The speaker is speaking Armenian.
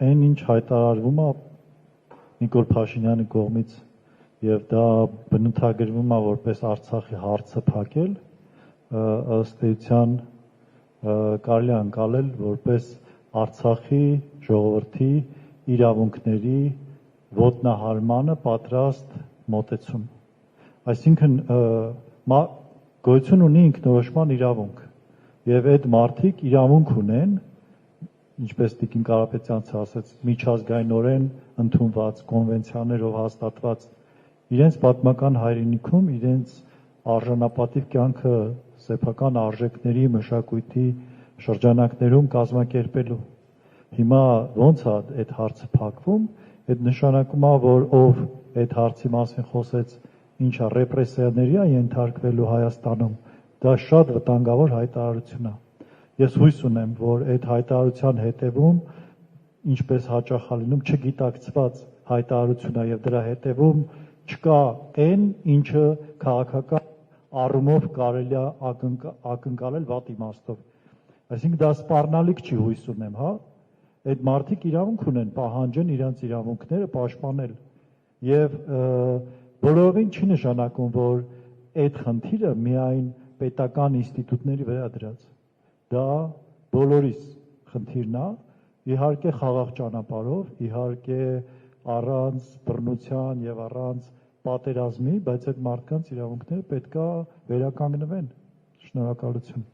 այն ինչ հայտարարվում է Նիկոլ Փաշինյանի կողմից եւ դա բնութագրվում է որպես Արցախի հարցը փակել, ըստ էության կարելի է անցնել որպես Արցախի ժողովրդի իրավունքների ոտնահարմանը պատրաստ մոտեցում։ Այսինքն գոյություն ունի ինքնորոշման իրավունք եւ այդ մարդիկ իրավունք ունեն, ինչպես Տիկին Կարապետյանցը ասաց, միջազգայինորեն ընդունված կոնվենցիաներով հաստատված իրենց պատմական հայրենիքում իրենց արժանապատիվ կյանքը սեփական արժեքների մշակույթի շրջանակներում կազմակերպելու։ Հիմա ոնց է այդ հարցը փակվում, այդ նշանակում է, որ ով այդ հարցի մասին խոսեց, ինչա ռեպրեսիաների է ենթարկվելու Հայաստանում, դա շատ վտանգավոր հայտարարություն է։ Ես հույս ունեմ, որ այդ հայտարարության հետևում, ինչպես հաճախ է լինում, չգիտակցված հայտարարություն է եւ դրա հետևում չկա այն, ինչը քաղաքական առումով կարելի է ակնկալել վատ իմաստով։ Այսինքն դա սպառնալիք չի, հույս ունեմ, հա։ Այդ մարդիկ իրավունք ունեն պահանջեն իրենց իրավունքները պաշտպանել եւ բոլորովին չի նշանակում, որ այդ խնդիրը միայն պետական ինստիտուտների վրա դրած։ Դա բոլորիս խնդիրն է, իհարկե խաղաղ ճանապարհով, իհարկե առանց բռնության եւ առանց պատերազմի, բայց այդ մարդկանց իրավունքները պետք է վերականգնվեն։ Շնորհակալություն։